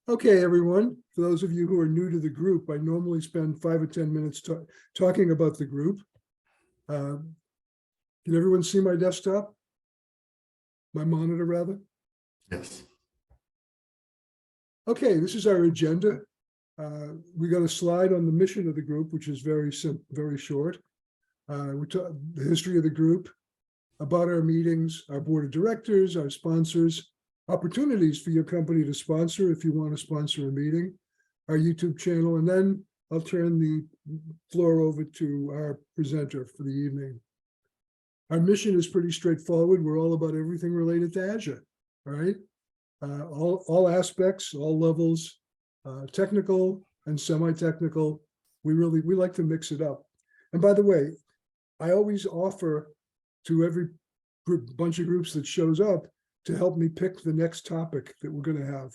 Okay, everyone. For those of you who are new to the group, I normally spend 5 or 10 minutes talking about the group. Can everyone see my desktop? My monitor, rather? Yes. Okay, this is our agenda. We got a slide on the mission of the group, which is very short. We talk the history of the group, about our meetings, our board of directors, our sponsors, opportunities for your company to sponsor if you want to sponsor a meeting, our YouTube channel, and then I'll turn the floor over to our presenter for the evening. Our mission is pretty straightforward. We're all about everything related to Azure, all right? All aspects, all levels, technical and semi-technical. We like to mix it up. And by the way, I always offer to every bunch of groups that shows up to help me pick the next topic that we're going to have.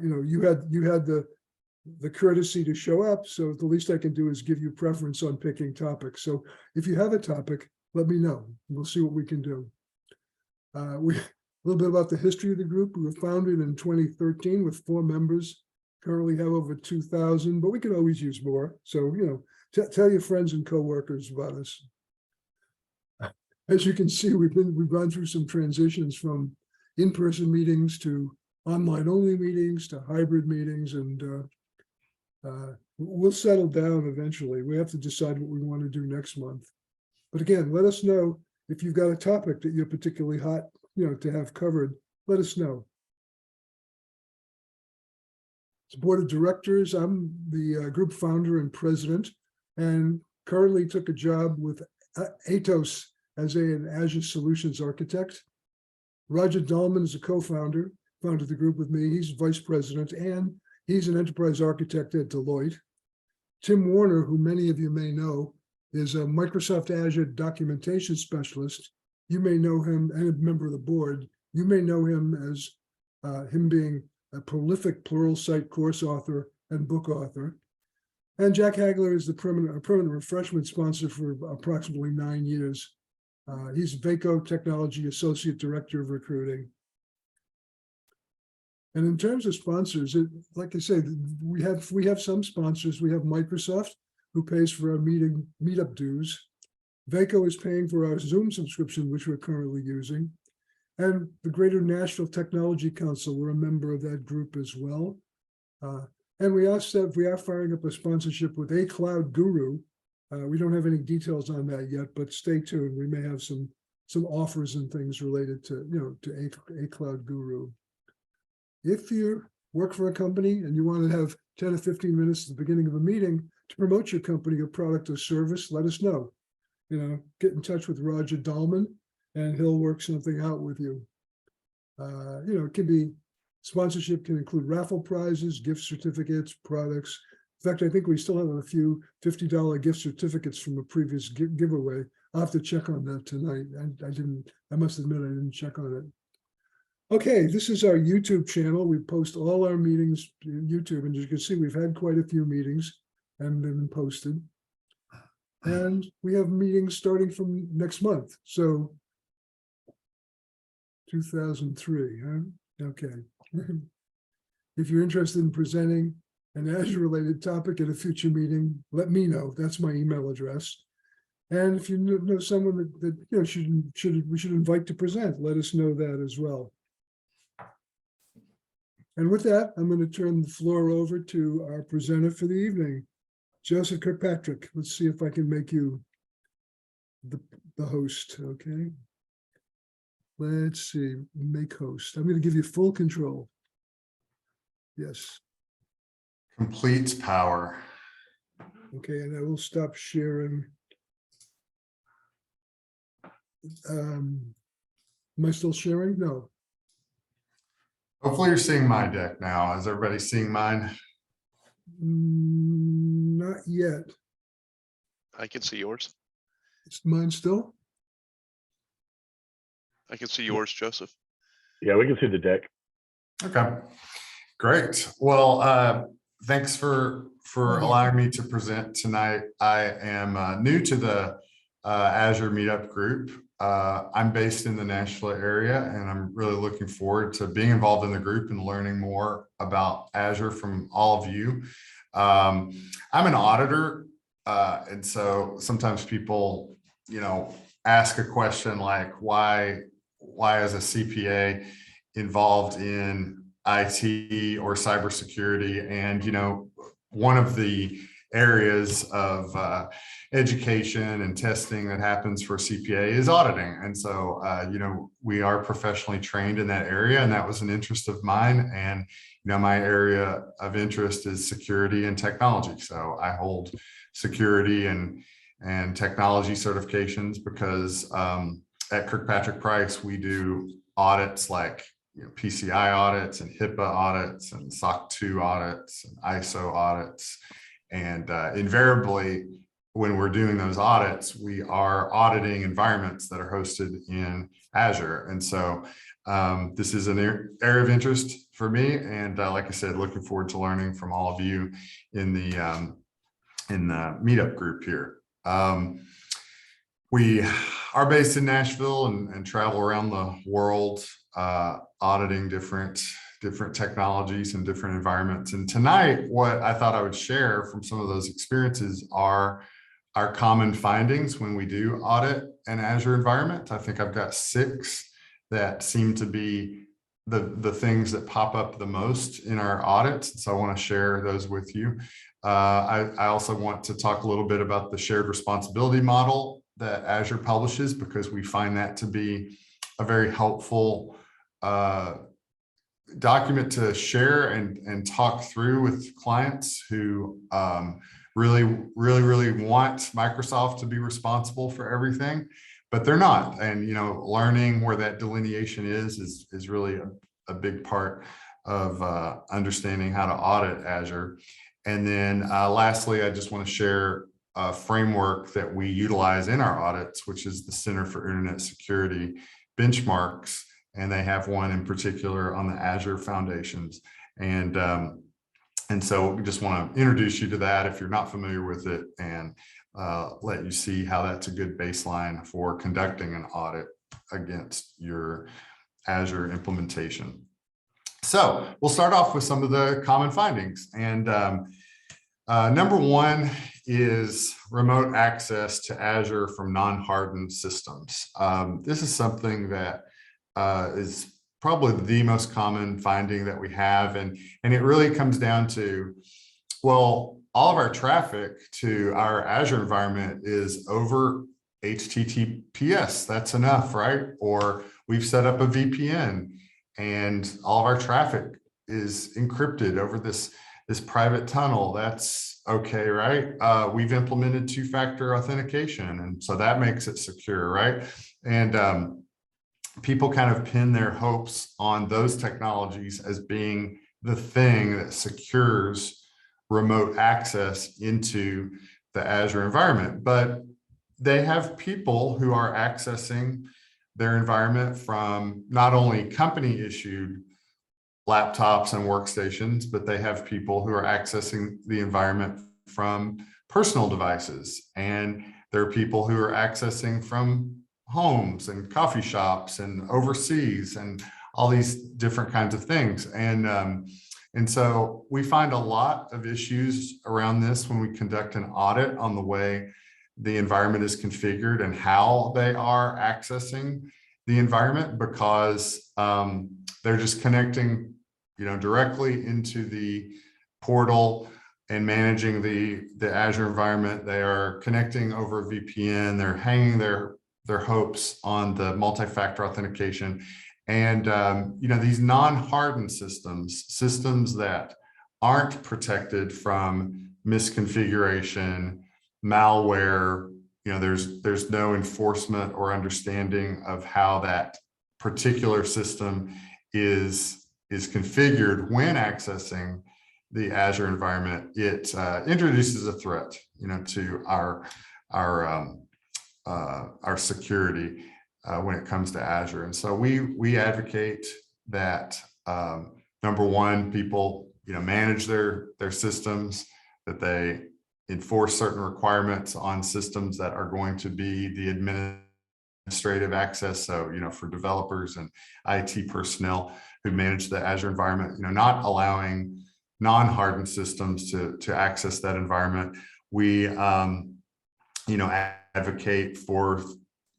You had the courtesy to show up, so the least I can do is give you preference on picking topics. So if you have a topic, let me know. We'll see what we can do. A little bit about the history of the group. We were founded in 2013 with 4 members. Currently have over 2,000, but we can always use more. So tell your friends and coworkers about us. As you can see, we've gone through some transitions from in-person meetings to online-only meetings to hybrid meetings, and we'll settle down eventually. We have to decide what we want to do next month. But again, let us know if you've got a topic that you're particularly hot, to have covered. Let us know. As board of directors, I'm the group founder and president, and currently took a job with Atos as an Azure Solutions Architect. Roger Dahlman is a co-founder, founded the group with me. He's vice president, and he's an enterprise architect at Deloitte. Tim Warner, who many of you may know, is a Microsoft Azure documentation specialist. You may know him, and a member of the board. You may know him as him being a prolific Pluralsight course author and book author. And Jack Hagler is the permanent refreshment sponsor for approximately 9 years. He's Vaco Technology Associate Director of Recruiting. And in terms of sponsors, like I say, we have some sponsors. We have Microsoft, who pays for our meetup dues. Vaco is paying for our Zoom subscription, which we're currently using. And the Greater Nashville Technology Council, we're a member of that group as well. And we are firing up a sponsorship with A Cloud Guru. We don't have any details on that yet, but stay tuned. We may have some offers and things related to A Cloud Guru. If you work for a company and you want to have 10 or 15 minutes at the beginning of a meeting to promote your company or product or service, let us know. Get in touch with Roger Dahlman, and he'll work something out with you. It can be sponsorship, can include raffle prizes, gift certificates, products. In fact, I think we still have a few $50 gift certificates from a previous giveaway. I'll have to check on that tonight. I must admit I didn't check on it. Okay, this is our YouTube channel. We post all our meetings to YouTube, and as you can see, we've had quite a few meetings and they've been posted. And we have meetings starting from next month. So 2003, huh? Okay. If you're interested in presenting an Azure-related topic at a future meeting, let me know. That's my email address. And if you know someone that we should invite to present, let us know that as well. And with that, I'm going to turn the floor over to our presenter for the evening, Joseph Kirkpatrick. Let's see if I can make you the host, okay? Let's see, make host. I'm going to give you full control. Yes. Complete power. Okay, and I will stop sharing. Am I still sharing? No. Hopefully you're seeing my deck now. Is everybody seeing mine? Not yet. I can see yours. Is mine still? I can see yours, Joseph. Yeah, we can see the deck. Okay, great. Well, thanks for allowing me to present tonight. I am new to the Azure Meetup group. I'm based in the Nashville area, and I'm really looking forward to being involved in the group and learning more about Azure from all of you. I'm an auditor, and so sometimes people, ask a question like, why is a CPA involved in IT or cybersecurity? And, one of the areas of education and testing that happens for CPA is auditing. And so, we are professionally trained in that area, and that was an interest of mine. And, my area of interest is security and technology. So I hold security and technology certifications because at KirkpatrickPrice, we do audits like PCI audits and HIPAA audits and SOC 2 audits and ISO audits. And invariably, when we're doing those audits, we are auditing environments that are hosted in Azure. And so this is an area of interest for me. And like I said, looking forward to learning from all of you in the meetup group here. We are based in Nashville and travel around the world auditing different technologies and different environments. And tonight, what I thought I would share from some of those experiences are our common findings when we do audit an Azure environment. I think I've got 6 that seem to be the things that pop up the most in our audits. So I want to share those with you. I also want to talk a little bit about the shared responsibility model that Azure publishes, because we find that to be a very helpful document to share and talk through with clients who really want Microsoft to be responsible for everything, but they're not. And learning where that delineation is really a big part of understanding how to audit Azure. And then lastly, I just want to share a framework that we utilize in our audits, which is the Center for Internet Security benchmarks. And they have one in particular on the Azure foundations. And so we just want to introduce you to that if you're not familiar with it, and let you see how that's a good baseline for conducting an audit against your Azure implementation. So we'll start off with some of the common findings. And number 1 is remote access to Azure from non-hardened systems. This is something that is probably the most common finding that we have. And it really comes down to, well, all of our traffic to our Azure environment is over HTTPS. That's enough, right? Or we've set up a VPN and all of our traffic is encrypted over this private tunnel. That's okay, right? We've implemented 2-factor authentication, and so that makes it secure, right? And people kind of pin their hopes on those technologies as being the thing that secures remote access into the Azure environment. But they have people who are accessing their environment from not only company issued laptops and workstations, but they have people who are accessing the environment from personal devices. And there are people who are accessing from homes and coffee shops and overseas and all these different kinds of things. And so we find a lot of issues around this when we conduct an audit on the way the environment is configured and how they are accessing the environment, because they're just connecting, directly into the portal and managing the Azure environment. They are connecting over a VPN. They're hanging their hopes on the multi-factor authentication. And, these non-hardened systems that aren't protected from misconfiguration, malware, there's no enforcement or understanding of how that particular system is configured when accessing the Azure environment. It introduces a threat, to our security when it comes to Azure. And so we advocate that number 1, people manage their systems, that they enforce certain requirements on systems that are going to be the administrative access. So, for developers and IT personnel who manage the Azure environment, not allowing non-hardened systems to access that environment. We, advocate for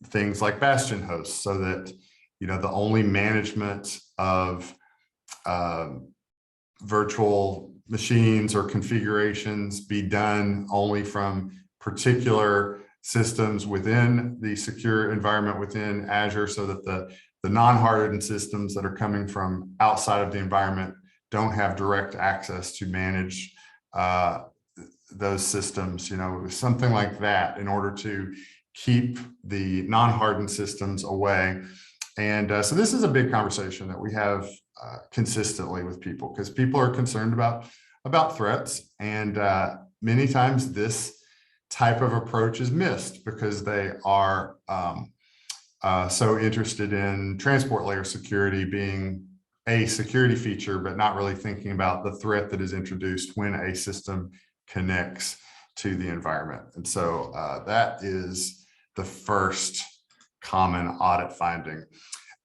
things like bastion hosts so that, the only management of virtual machines or configurations be done only from particular systems within the secure environment within Azure, so that the non-hardened systems that are coming from outside of the environment don't have direct access to manage those systems, something like that, in order to keep the non-hardened systems away. And so this is a big conversation that we have consistently with people, because people are concerned about threats, and many times this type of approach is missed because they are so interested in transport layer security being a security feature, but not really thinking about the threat that is introduced when a system connects to the environment. And so that is the first common audit finding.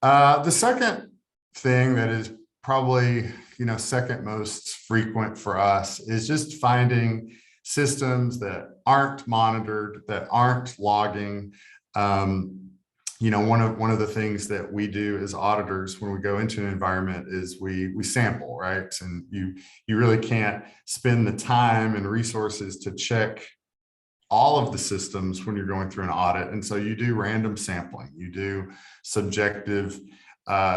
The second thing that is probably, second most frequent for us is just finding systems that aren't monitored, that aren't logging. One of the things that we do as auditors when we go into an environment is we sample, right? And you really can't spend the time and resources to check all of the systems when you're going through an audit. And so you do random sampling, you do subjective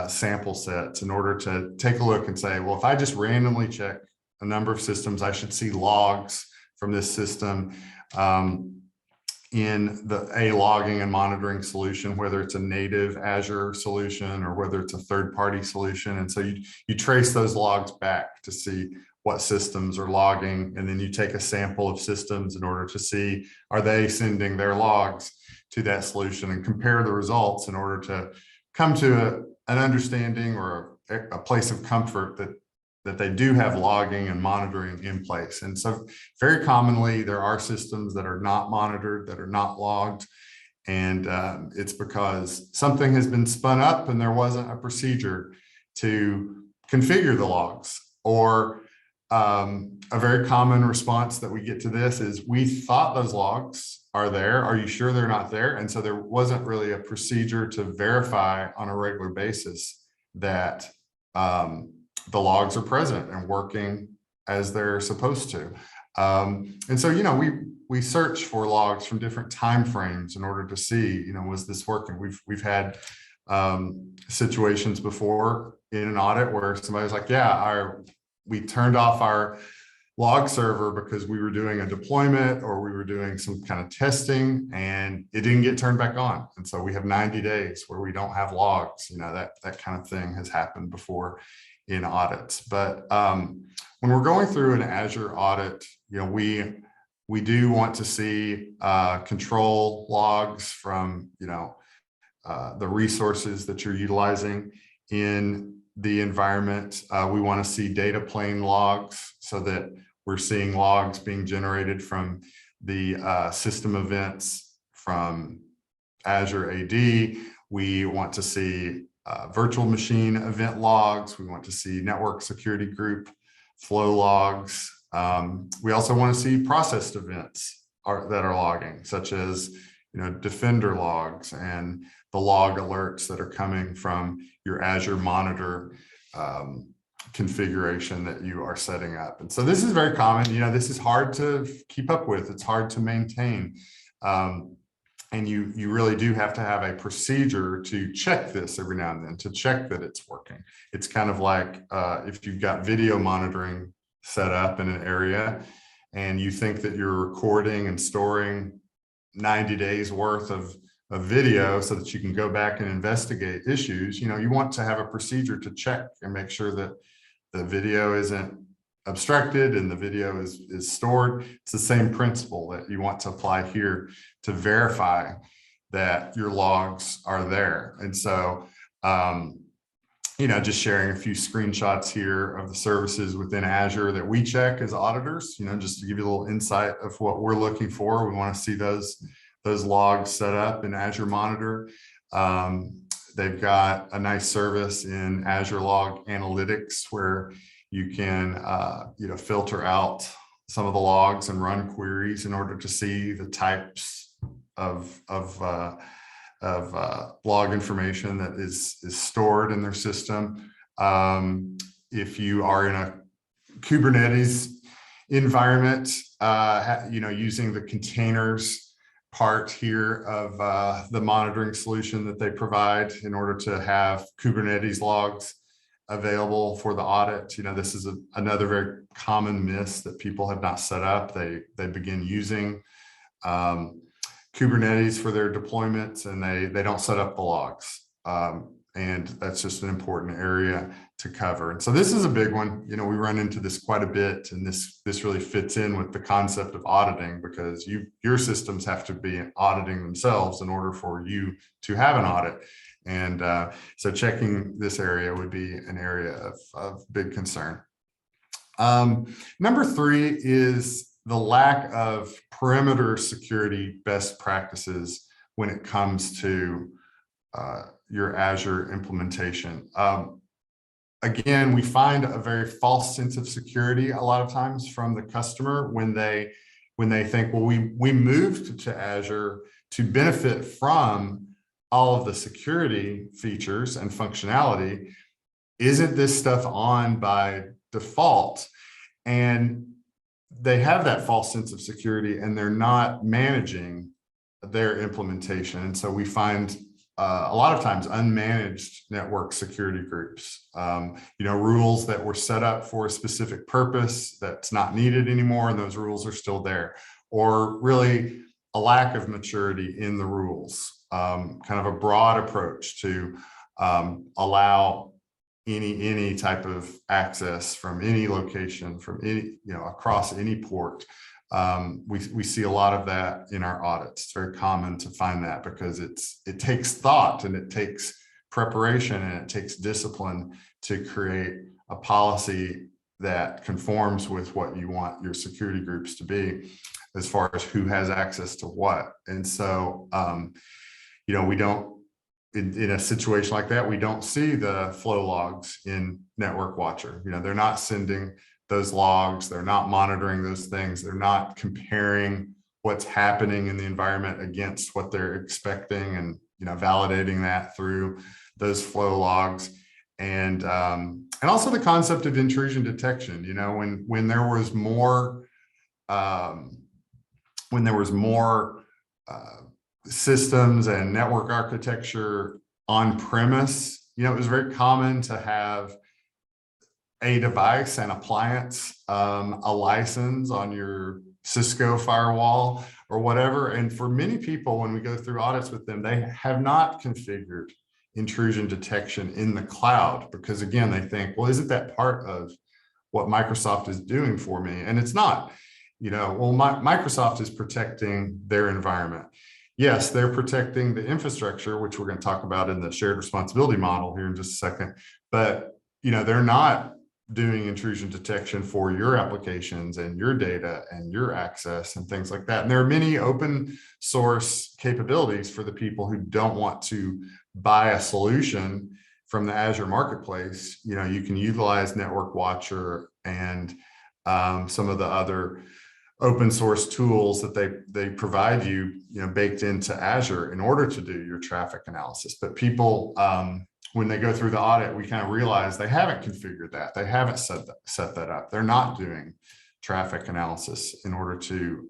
sample sets in order to take a look and say, well, if I just randomly check a number of systems, I should see logs from this system in a logging and monitoring solution, whether it's a native Azure solution or whether it's a third-party solution. And so you trace those logs back to see what systems are logging, and then you take a sample of systems in order to see, are they sending their logs to that solution, and compare the results in order to come to an understanding or a place of comfort that they do have logging and monitoring in place. And so very commonly there are systems that are not monitored, that are not logged. And it's because something has been spun up and there wasn't a procedure to configure the logs. Or a very common response that we get to this is, we thought those logs are there. Are you sure they're not there? And so there wasn't really a procedure to verify on a regular basis that the logs are present and working as they're supposed to. And so, we search for logs from different time frames in order to see, was this working? We've had situations before in an audit where somebody's like, yeah, we turned off our log server because we were doing a deployment or we were doing some kind of testing, and it didn't get turned back on. And so we have 90 days where we don't have logs. That kind of thing has happened before in audits. But when we're going through an Azure audit, we do want to see control logs from the resources that you're utilizing in the environment. We want to see data plane logs so that we're seeing logs being generated from the system events from Azure AD. We want to see virtual machine event logs. We want to see network security group flow logs. We also want to see processed events that are logging, such as Defender logs and the log alerts that are coming from your Azure Monitor configuration that you are setting up. And so this is very common. This is hard to keep up with. It's hard to maintain. And you really do have to have a procedure to check this every now and then, to check that it's working. It's kind of like if you've got video monitoring set up in an area and you think that you're recording and storing 90 days worth of video so that you can go back and investigate issues, you want to have a procedure to check and make sure that the video isn't obstructed and the video is stored. It's the same principle that you want to apply here to verify that your logs are there. And so, just sharing a few screenshots here of the services within Azure that we check as auditors, just to give you a little insight of what we're looking for. We want to see those logs set up in Azure Monitor. They've got a nice service in Azure Log Analytics where you can filter out some of the logs and run queries in order to see the types of log information that is stored in their system. If you are in a Kubernetes environment, using the containers part here of the monitoring solution that they provide in order to have Kubernetes logs available for the audit. This is another very common miss that people have not set up. They begin using Kubernetes for their deployments and they don't set up the logs. And that's just an important area to cover. And so this is a big one. We run into this quite a bit, and this really fits in with the concept of auditing, because your systems have to be auditing themselves in order for you to have an audit. And so checking this area would be an area of big concern. Number 3 is the lack of perimeter security best practices when it comes to your Azure implementation. Again, we find a very false sense of security a lot of times from the customer when they think, well, we moved to Azure to benefit from all of the security features and functionality. Isn't this stuff on by default? And they have that false sense of security and they're not managing their implementation. And so we find a lot of times unmanaged network security groups, rules that were set up for a specific purpose that's not needed anymore, and those rules are still there, or really a lack of maturity in the rules, kind of a broad approach to allow any type of access from any location, from any, across any port. We see a lot of that in our audits. It's very common to find that because it takes thought and it takes preparation and it takes discipline to create a policy that conforms with what you want your security groups to be as far as who has access to what. And so, we don't, in a situation like that, we don't see the flow logs in Network Watcher. They're not sending those logs, they're not monitoring those things, they're not comparing what's happening in the environment against what they're expecting and validating that through those flow logs. And also the concept of intrusion detection. When there was more systems and network architecture on premise, it was very common to have a device, an appliance, a license on your Cisco firewall or whatever. And for many people, when we go through audits with them, they have not configured intrusion detection in the cloud because, again, they think, well, isn't that part of what Microsoft is doing for me? And it's not. Microsoft is protecting their environment. Yes, they're protecting the infrastructure, which we're going to talk about in the shared responsibility model here in just a second. But, they're not doing intrusion detection for your applications and your data and your access and things like that. And there are many open source capabilities for the people who don't want to buy a solution from the Azure marketplace. You can utilize Network Watcher and some of the other open source tools that they provide you, baked into Azure in order to do your traffic analysis. But people, when they go through the audit, we kind of realize they haven't configured that. They haven't set that up. They're not doing traffic analysis in order to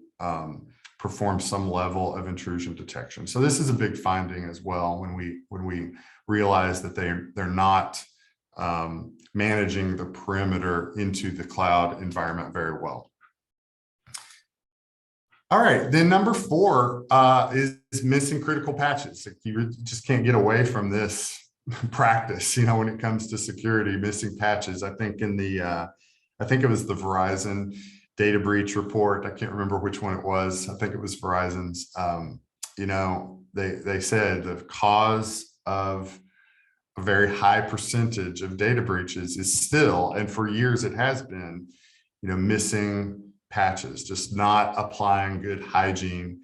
perform some level of intrusion detection. So this is a big finding as well when we realize that they're not managing the perimeter into the cloud environment very well. All right, then number 4 is missing critical patches. You just can't get away from this practice, when it comes to security, missing patches. I think I think it was the Verizon data breach report. I can't remember which one it was. I think it was Verizon's. They said the cause of a very high percentage of data breaches is still, and for years it has been, missing patches, just not applying good hygiene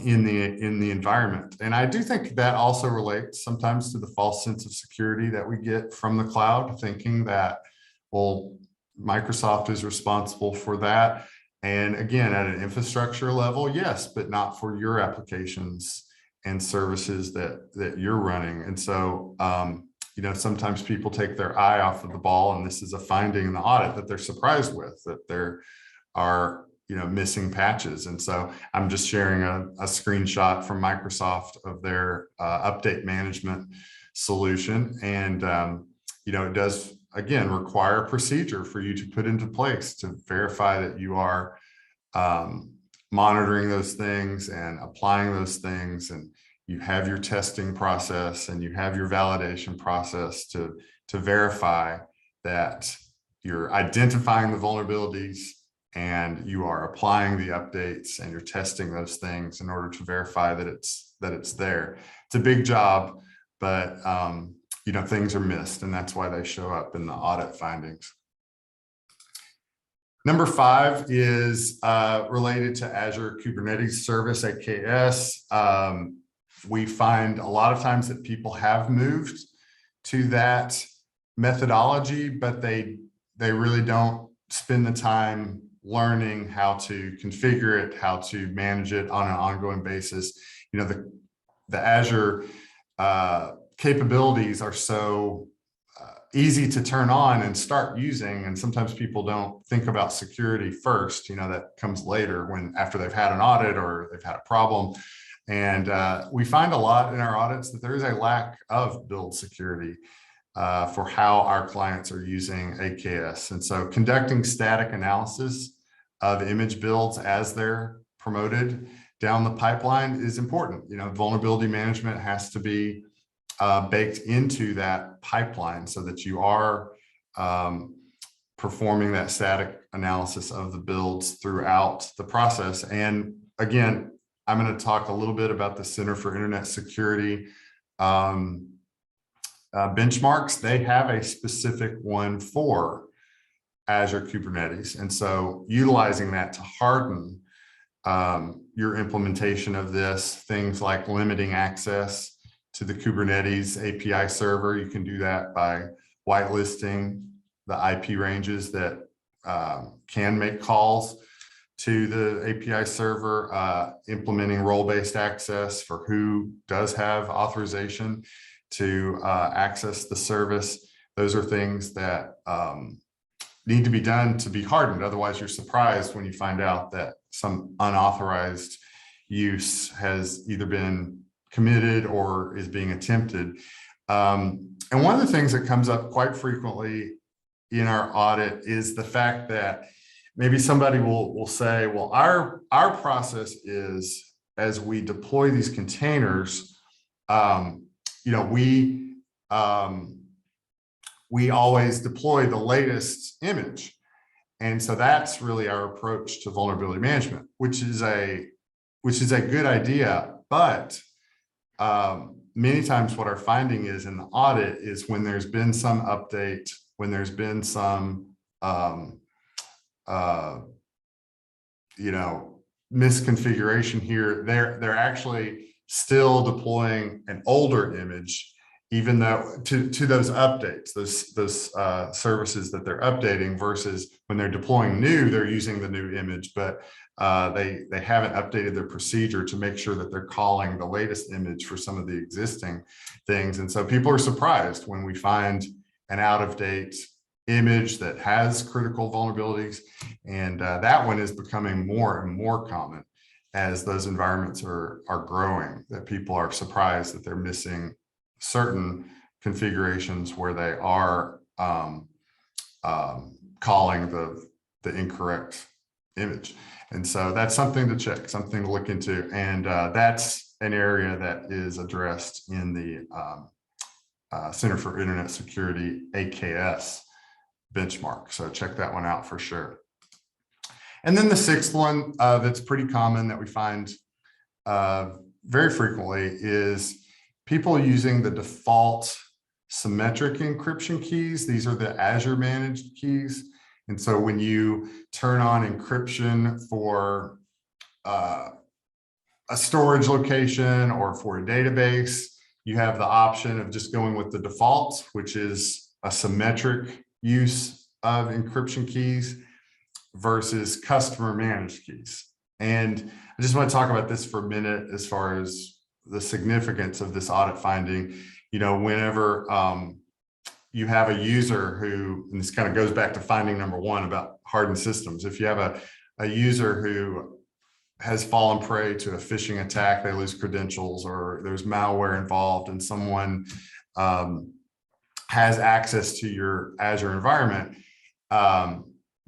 in the environment. And I do think that also relates sometimes to the false sense of security that we get from the cloud, thinking that, well, Microsoft is responsible for that. And again, at an infrastructure level, yes, but not for your applications and services that you're running. And so, you know, sometimes people take their eye off of the ball, and this is a finding in the audit that they're surprised with, that there are, you know, missing patches. And so I'm just sharing a screenshot from Microsoft of their update management solution. And, you know, it does, again, require a procedure for you to put into place to verify that you are monitoring those things and applying those things, and you have your testing process and you have your validation process to verify that you're identifying the vulnerabilities and you are applying the updates and you're testing those things in order to verify that it's there. It's a big job, but you know, things are missed, and that's why they show up in the audit findings. Number 5 is related to Azure Kubernetes Service, AKS. We find a lot of times that people have moved to that methodology, but they really don't spend the time learning how to configure it, how to manage it on an ongoing basis. You know, the Azure capabilities are so easy to turn on and start using, and sometimes people don't think about security first. You know, that comes later, when after they've had an audit or they've had a problem. And we find a lot in our audits that there is a lack of build security for how our clients are using AKS. And so conducting static analysis of image builds as they're promoted down the pipeline is important. You know, vulnerability management has to be baked into that pipeline so that you are performing that static analysis of the builds throughout the process. And again, I'm going to talk a little bit about the Center for Internet Security benchmarks. They have a specific one for Azure Kubernetes. And so utilizing that to harden your implementation of this, things like limiting access to the Kubernetes API server. You can do that by whitelisting the IP ranges that can make calls to the API server, implementing role-based access for who does have authorization to access the service. Those are things that need to be done to be hardened. Otherwise, you're surprised when you find out that some unauthorized use has either been committed or is being attempted. And one of the things that comes up quite frequently in our audit is the fact that maybe somebody will say, well, our process is, as we deploy these containers, you know, we always deploy the latest image. And so that's really our approach to vulnerability management, which is a good idea. But many times what our finding is in the audit is when there's been some update, when there's been some you know, misconfiguration here, they're actually still deploying an older image, even though to those updates, those services that they're updating, versus when they're deploying new, they're using the new image, but they haven't updated their procedure to make sure that they're calling the latest image for some of the existing things. And so people are surprised when we find an out-of-date image that has critical vulnerabilities, and that one is becoming more and more common as those environments are growing, that people are surprised that they're missing certain configurations where they are calling the incorrect image. And so that's something to check, something to look into. And that's an area that is addressed in the Center for Internet Security AKS benchmark. So check that one out for sure. And then the 6th one that's pretty common that we find very frequently is people using the default symmetric encryption keys. These are the Azure managed keys. And so when you turn on encryption for a storage location or for a database, you have the option of just going with the default, which is a symmetric use of encryption keys versus customer managed keys. And I just want to talk about this for a minute as far as the significance of this audit finding. Whenever you have a user who, and this kind of goes back to finding number one about hardened systems. If you have a user who has fallen prey to a phishing attack, they lose credentials, or there's malware involved, and someone has access to your Azure environment,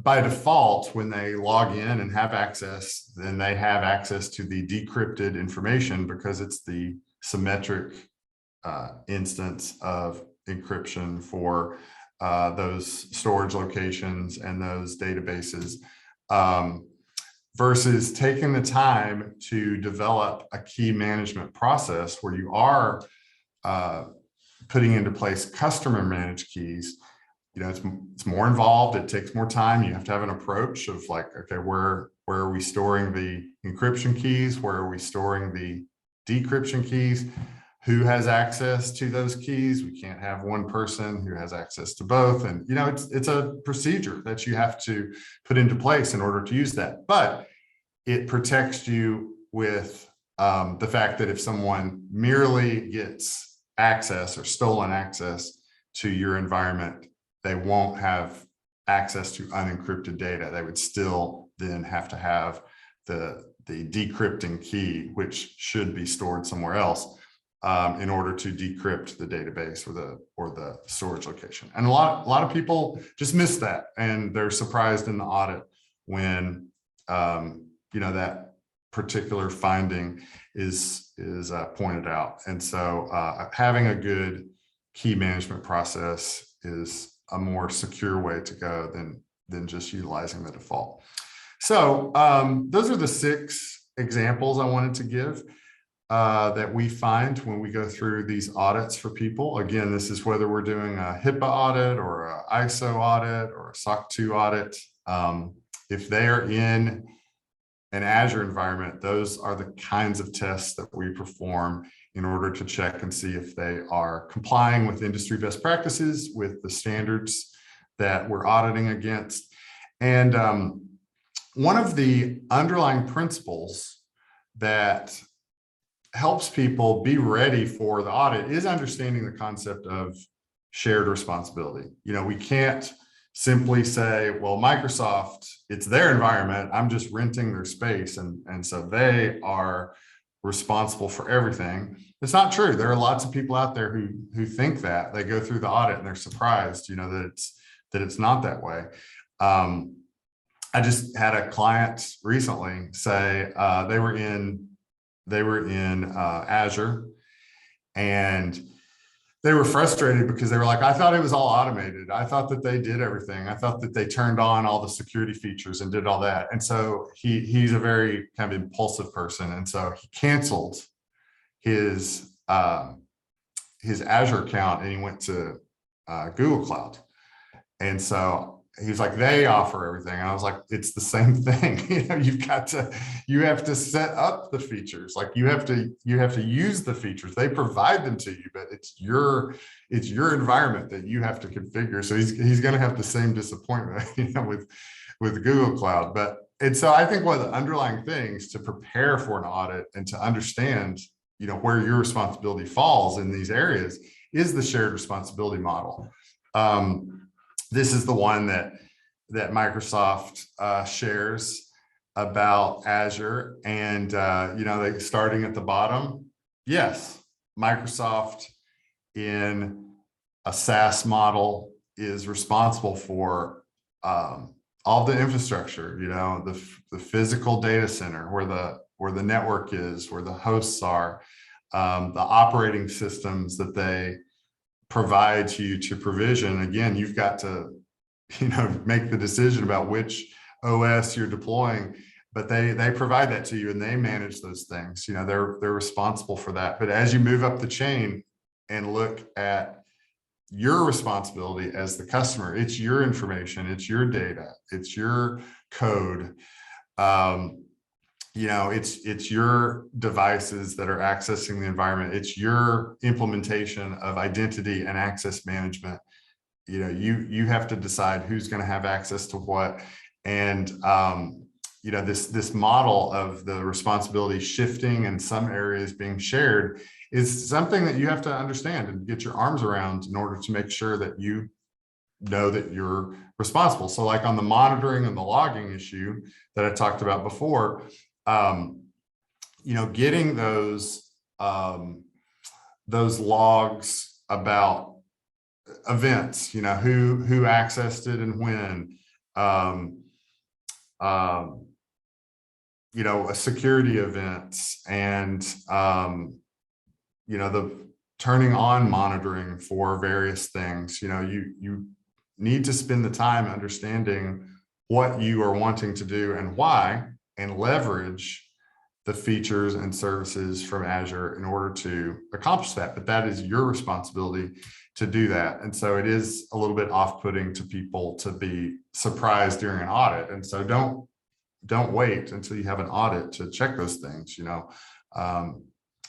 by default, when they log in and have access, then they have access to the decrypted information because it's the symmetric instance of encryption for those storage locations and those databases, versus taking the time to develop a key management process where you are putting into place customer managed keys. It's more involved. It takes more time. You have to have an approach of like, okay, where are we storing the encryption keys? Where are we storing the decryption keys? Who has access to those keys? We can't have one person who has access to both. And, it's a procedure that you have to put into place in order to use that. But it protects you with the fact that if someone merely gets access or stolen access to your environment, they won't have access to unencrypted data. They would still then have to have the decrypting key, which should be stored somewhere else, in order to decrypt the database or the storage location. And a lot of people just miss that, and they're surprised in the audit when that particular finding is pointed out. And so having a good key management process is a more secure way to go than just utilizing the default. So those are the 6 examples I wanted to give that we find when we go through these audits for people. Again, this is whether we're doing a HIPAA audit or a ISO audit or a SOC 2 audit. If they are in an Azure environment, those are the kinds of tests that we perform in order to check and see if they are complying with industry best practices, with the standards that we're auditing against. And one of the underlying principles that helps people be ready for the audit is understanding the concept of shared responsibility. We can't simply say, well, Microsoft, it's their environment, I'm just renting their space, and so they are responsible for everything. It's not true. There are lots of people out there who think that. They go through the audit and they're surprised, that it's not that way. I just had a client recently say they were in Azure, and they were frustrated because they were like, I thought it was all automated. I thought that they did everything. I thought that they turned on all the security features and did all that. And so he's a very kind of impulsive person. And so he canceled his Azure account and he went to Google Cloud. And so he was like, they offer everything. And I was like, it's the same thing. You have to set up the features. Like you have to use the features. They provide them to you, but it's your environment that you have to configure. So he's going to have the same disappointment, with Google Cloud. And so I think one of the underlying things to prepare for an audit and to understand, where your responsibility falls in these areas is the shared responsibility model. This is the one that Microsoft shares about Azure, and they starting at the bottom. Yes, Microsoft in a SaaS model is responsible for all the infrastructure. The physical data center, where the network is, where the hosts are, the operating systems that they provide to you to provision. Again, you've got to, make the decision about which OS you're deploying, but they provide that to you and they manage those things. They're responsible for that. But as you move up the chain and look at your responsibility as the customer, it's your information, it's your data, it's your code. it's your devices that are accessing the environment. It's your implementation of identity and access management. You have to decide who's going to have access to what. And, this model of the responsibility shifting and some areas being shared is something that you have to understand and get your arms around in order to make sure that you know that you're responsible. So like on the monitoring and the logging issue that I talked about before, getting those logs about events, who accessed it and when, security events and, the turning on monitoring for various things. You need to spend the time understanding what you are wanting to do and why, and leverage the features and services from Azure in order to accomplish that. But that is your responsibility to do that. And so it is a little bit off-putting to people to be surprised during an audit. And so don't wait until you have an audit to check those things.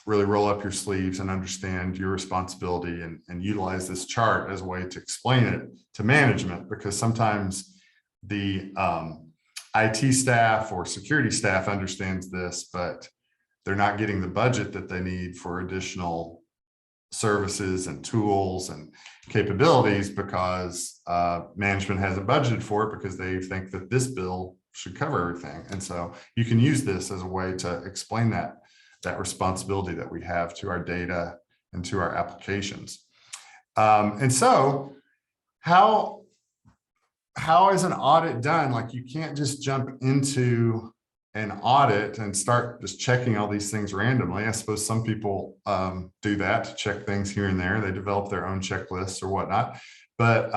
Really roll up your sleeves and understand your responsibility and utilize this chart as a way to explain it to management, because sometimes the IT staff or security staff understands this, but they're not getting the budget that they need for additional services and tools and capabilities because management hasn't budgeted for it because they think that this bill should cover everything. And so you can use this as a way to explain that responsibility that we have to our data and to our applications. And so how is an audit done? Like, you can't just jump into an audit and start just checking all these things randomly. I suppose some people do that to check things here and there. They develop their own checklists or whatnot. But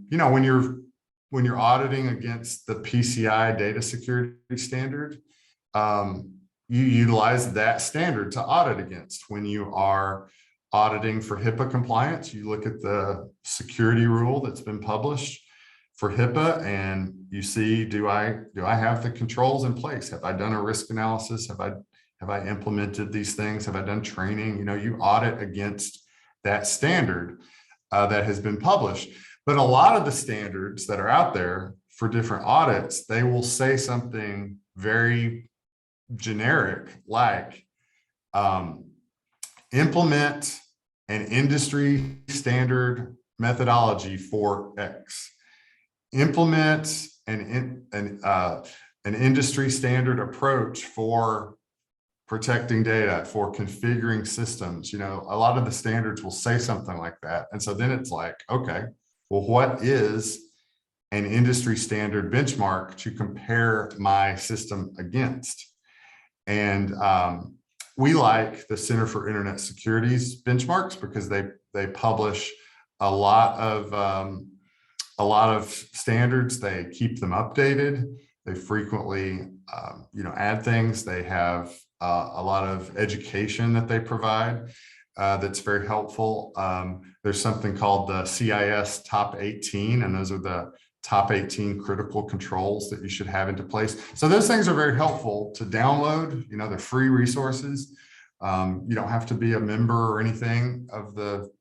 when you're auditing against the PCI data security standard, you utilize that standard to audit against. When you are auditing for HIPAA compliance, you look at the security rule that's been published for HIPAA and you see, do I have the controls in place? Have I done a risk analysis? Have I implemented these things? Have I done training? You audit against that standard that has been published. But a lot of the standards that are out there for different audits, they will say something very generic, like implement an industry standard methodology for X, implement an industry standard approach for protecting data, for configuring systems. A lot of the standards will say something like that. And so then it's like, okay, well, what is an industry standard benchmark to compare my system against? And we like the Center for Internet Security's benchmarks because they publish a lot of standards. They keep them updated. They frequently, add things. They have a lot of education that they provide that's very helpful. There's something called the CIS Top 18, and those are the top 18 critical controls that you should have into place. So those things are very helpful to download. They're free resources. You don't have to be a member or anything of the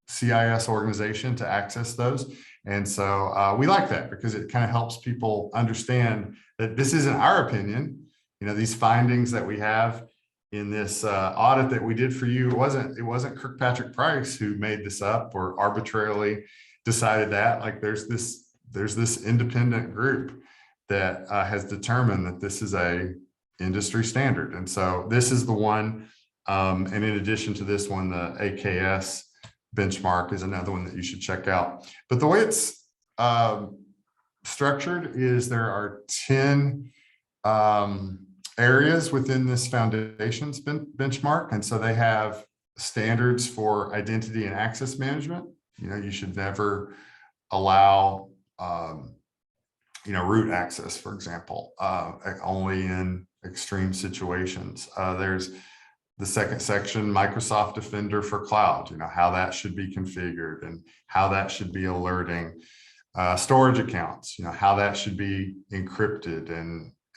CIS organization to access those. And so we like that because it kind of helps people understand that this isn't our opinion. These findings that we have in this audit that we did for you, it wasn't KirkpatrickPrice who made this up or arbitrarily decided that. Like, there's this independent group that has determined that this is a industry standard. And so this is the one. And in addition to this one, the AKS benchmark is another one that you should check out. But the way it's structured is there are 10 areas within this foundation's benchmark. And so they have standards for identity and access management. You should never allow root access, for example, only in extreme situations. There's the second section, Microsoft Defender for Cloud, how that should be configured and how that should be alerting storage accounts, how that should be encrypted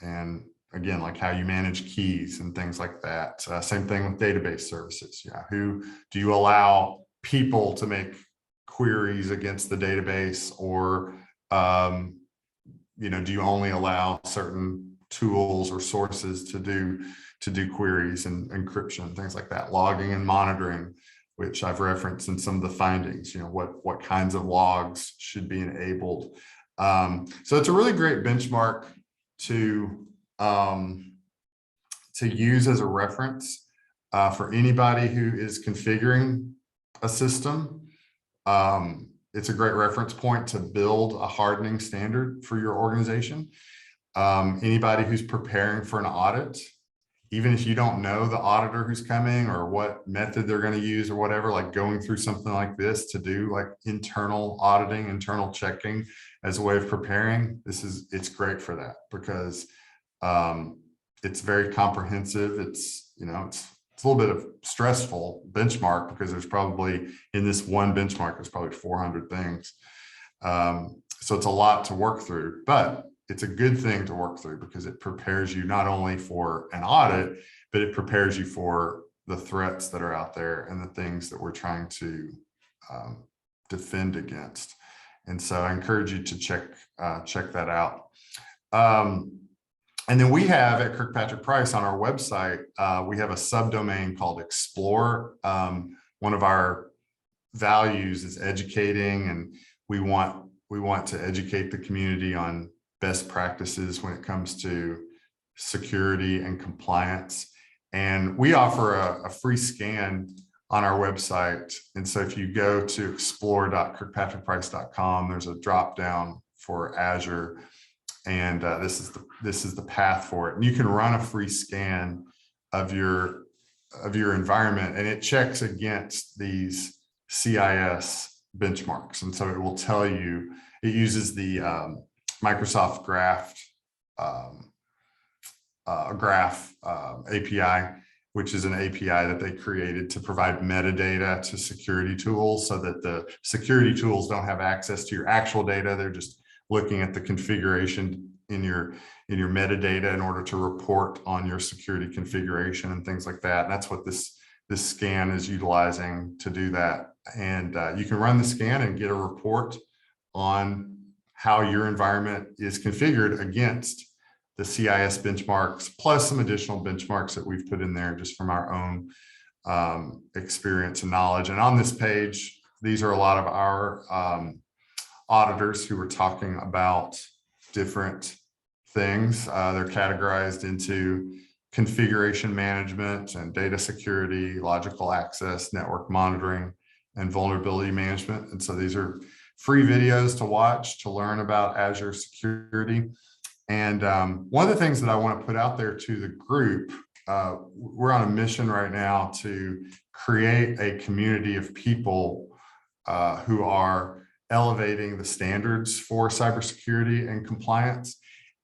and again, like how you manage keys and things like that. Same thing with database services. Yeah, who do you allow people to make queries against the database, or do you only allow certain tools or sources to do queries and encryption, things like that, logging and monitoring, which I've referenced in some of the findings, what kinds of logs should be enabled. So it's a really great benchmark to use as a reference for anybody who is configuring a system. It's a great reference point to build a hardening standard for your organization. Anybody who's preparing for an audit, even if you don't know the auditor who's coming or what method they're going to use or whatever, like going through something like this to do like internal auditing, internal checking as a way of preparing, it's great for that, because it's very comprehensive. It's a little bit of stressful benchmark, because there's probably, in this one benchmark, there's probably 400 things. So it's a lot to work through, but it's a good thing to work through, because it prepares you not only for an audit, but it prepares you for the threats that are out there and the things that we're trying to defend against. And so I encourage you to check that out. And then we have at KirkpatrickPrice on our website, we have a subdomain called Explore. One of our values is educating, and we want to educate the community on best practices when it comes to security and compliance. And we offer a free scan on our website. And so if you go to explore.kirkpatrickprice.com, there's a drop down for Azure. And this is the path for it. And you can run a free scan of your environment, and it checks against these CIS benchmarks. And so it will tell you, it uses the Microsoft Graph API, which is an API that they created to provide metadata to security tools, so that the security tools don't have access to your actual data. They're just looking at the configuration in your metadata in order to report on your security configuration and things like that. And that's what this scan is utilizing to do that. And you can run the scan and get a report on how your environment is configured against the CIS benchmarks, plus some additional benchmarks that we've put in there just from our own experience and knowledge. And on this page, these are a lot of our auditors who are talking about different things. They're categorized into configuration management and data security, logical access, network monitoring, and vulnerability management. And so these are free videos to watch to learn about Azure security. And one of the things that I want to put out there to the group, we're on a mission right now to create a community of people who are elevating the standards for cybersecurity and compliance.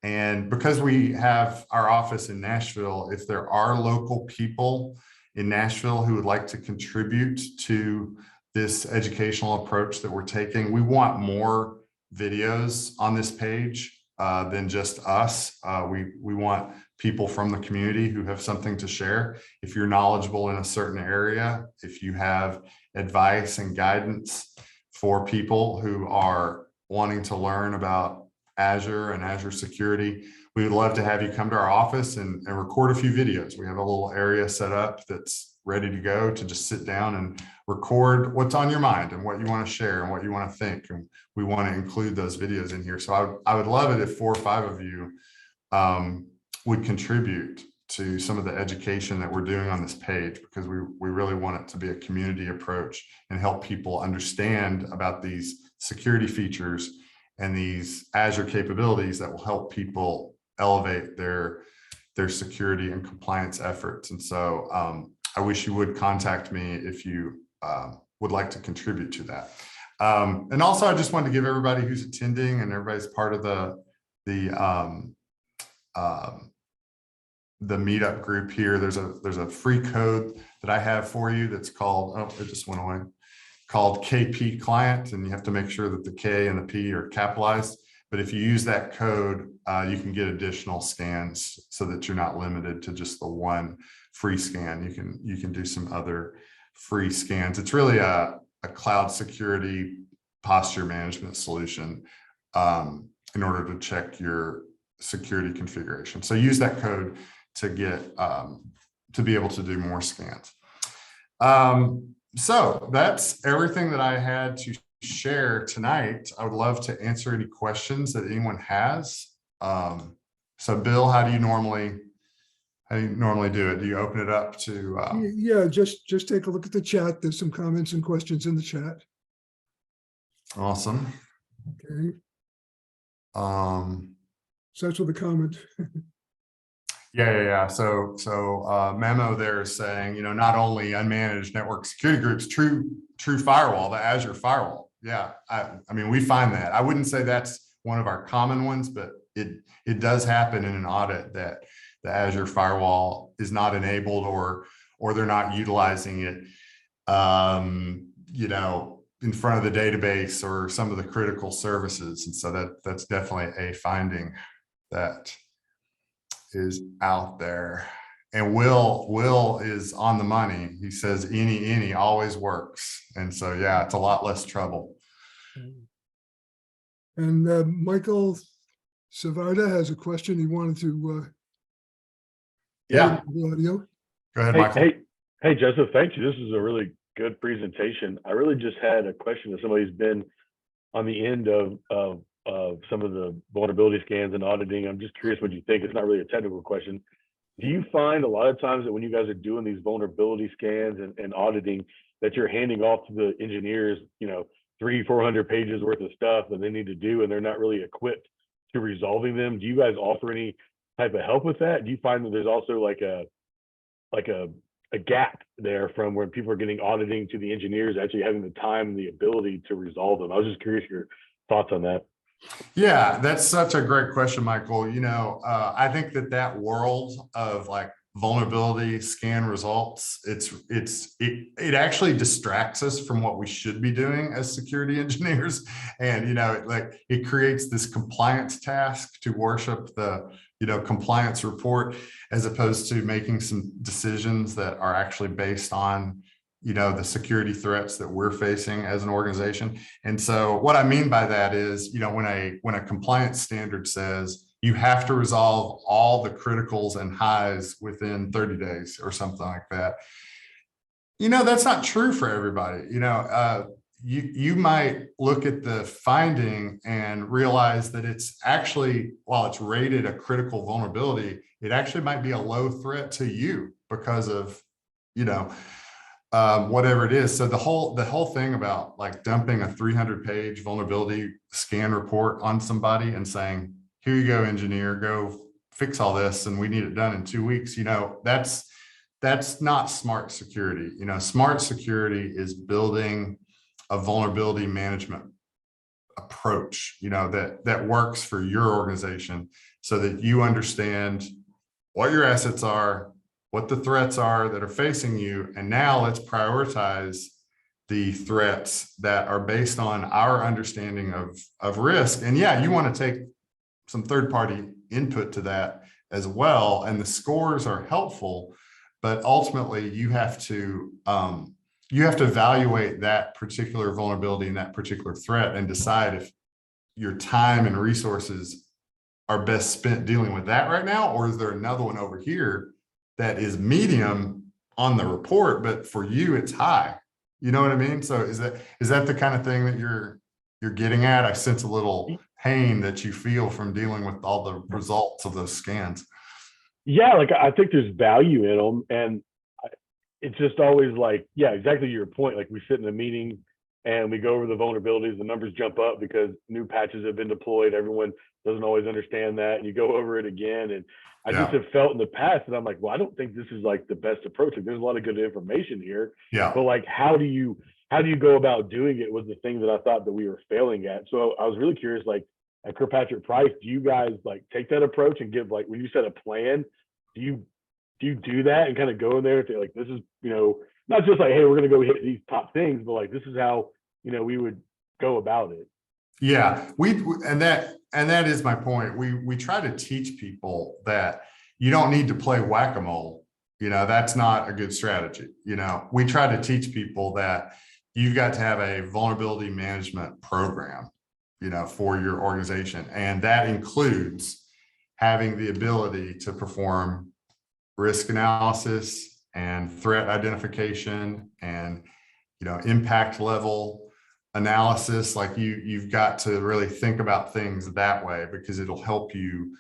And because we have our office in Nashville, if there are local people in Nashville who would like to contribute to this educational approach that we're taking, we want more videos on this page than just us. We want people from the community who have something to share. If you're knowledgeable in a certain area, if you have advice and guidance for people who are wanting to learn about Azure and Azure security, we would love to have you come to our office and record a few videos. We have a little area set up that's ready to go to just sit down and record what's on your mind and what you want to share and what you want to think. And we want to include those videos in here. So I would love it if 4 or 5 of you would contribute to some of the education that we're doing on this page, because we really want it to be a community approach and help people understand about these security features and these Azure capabilities that will help people elevate their security and compliance efforts. And so I wish you would contact me if you would like to contribute to that. And also, I just wanted to give everybody who's attending and everybody's part of the meetup group here. There's a free code that I have for you that's called, oh, it just went away, called KP client. And you have to make sure that the K and the P are capitalized. But if you use that code, you can get additional scans so that you're not limited to just the one free scan. You can do some other free scans. It's really a cloud security posture management solution in order to check your security configuration. So use that code to get to be able to do more scans. So that's everything that I had to share tonight. I would love to answer any questions that anyone has. So Bill, how do you normally do it? Do you open it up to Yeah, just take a look at the chat. There's some comments and questions in the chat. Awesome. Okay. Starts with a comment. Yeah. So Memo there is saying, not only unmanaged network security groups, true firewall, the Azure firewall. Yeah, I mean, we find that. I wouldn't say that's one of our common ones, but it does happen in an audit that the Azure firewall is not enabled or they're not utilizing it, in front of the database or some of the critical services. And so that's definitely a finding that is out there. And Will is on the money. He says any always works. And so, yeah, it's a lot less trouble. And Michael Savarda has a question. He wanted to Yeah, the audio. go ahead, Michael. Hey, Joseph, thank you. This is a really good presentation. I really just had a question that somebody's been on the end of some of the vulnerability scans and auditing. I'm just curious what you think. It's not really a technical question. Do you find a lot of times that when you guys are doing these vulnerability scans and auditing, that you're handing off to the engineers, 300-400 pages worth of stuff that they need to do, and they're not really equipped to resolving them? Do you guys offer any type of help with that? Do you find that there's also like a gap there from where people are getting auditing to the engineers actually having the time and the ability to resolve them? I was just curious your thoughts on that. Yeah, that's such a great question, Michael. I think that world of like vulnerability scan results, it actually distracts us from what we should be doing as security engineers. And, it creates this compliance task to worship the, compliance report, as opposed to making some decisions that are actually based on, the security threats that we're facing as an organization. And so what I mean by that is, when a compliance standard says you have to resolve all the criticals and highs within 30 days or something like that, that's not true for everybody. You might look at the finding and realize that it's actually, while it's rated a critical vulnerability, it actually might be a low threat to you because of, whatever it is. So the whole thing about like dumping a 300-page vulnerability scan report on somebody and saying, here you go, engineer, go fix all this, and we need it done in 2 weeks, that's not smart security. Smart security is building a vulnerability management approach, that works for your organization, so that you understand what your assets are, what the threats are that are facing you. And now let's prioritize the threats that are based on our understanding of risk. And yeah, you want to take some third-party input to that as well. And the scores are helpful, but ultimately you have to evaluate that particular vulnerability and that particular threat and decide if your time and resources are best spent dealing with that right now, or is there another one over here that is medium on the report, but for you it's high. You know what I mean? So is that the kind of thing that you're getting at? I sense a little pain that you feel from dealing with all the results of those scans. Yeah, like I think there's value in them, and it's just always like, yeah, exactly your point. Like we sit in a meeting and we go over the vulnerabilities, the numbers jump up because new patches have been deployed. Everyone doesn't always understand that, and you go over it again. And I just have felt in the past that I'm like, well, I don't think this is like the best approach. Like there's a lot of good information here, but like, how do you go about doing it was the thing that I thought that we were failing at. So I was really curious, like at KirkpatrickPrice, do you guys like take that approach and give, like, when you set a plan, do you do that and kind of go in there and say, like, this is, not just like, hey, we're going to go hit these top things, but like, this is how, we would go about it? Yeah, and that is my point. We try to teach people that you don't need to play whack-a-mole. That's not a good strategy. We try to teach people that you've got to have a vulnerability management program, for your organization. And that includes having the ability to perform risk analysis and threat identification and, impact level analysis. Like you've got to really think about things that way, because it'll help you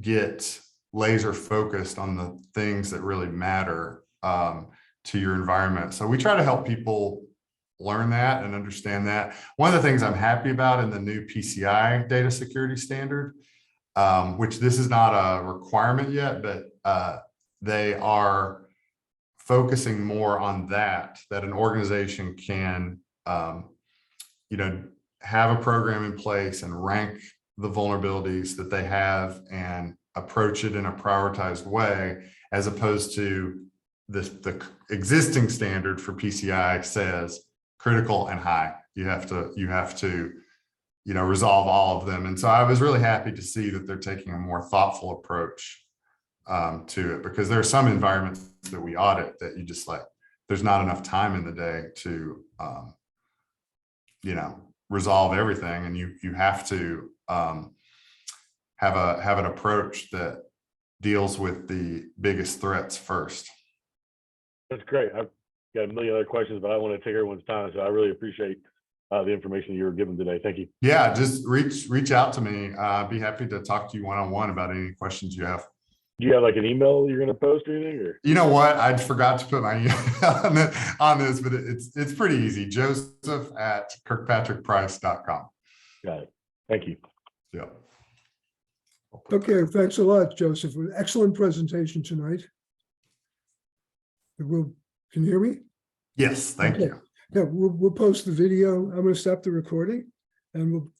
get laser focused on the things that really matter to your environment. So we try to help people learn that and understand that. One of the things I'm happy about in the new PCI data security standard, which this is not a requirement yet, but they are focusing more on that an organization can, have a program in place and rank the vulnerabilities that they have and approach it in a prioritized way, as opposed to the existing standard for PCI says critical and high. You have to resolve all of them. And so I was really happy to see that they're taking a more thoughtful approach to it, because there are some environments that we audit that you just there's not enough time in the day to resolve everything, and you have to have an approach that deals with the biggest threats first. That's great. I've got a million other questions, but I want to take everyone's time, so I really appreciate the information you were given today. Thank you. Yeah, just reach out to me. I'd be happy to talk to you one-on-one about any questions you have. Do you have like an email you're going to post or anything? Or? You know what? I forgot to put my email on this, but it's pretty easy. Joseph@KirkpatrickPrice.com. Got it. Thank you. Yeah. Okay, thanks a lot, Joseph. Excellent presentation tonight. Can you hear me? Yes, thank you. Yeah, we'll post the video. I'm going to stop the recording and we'll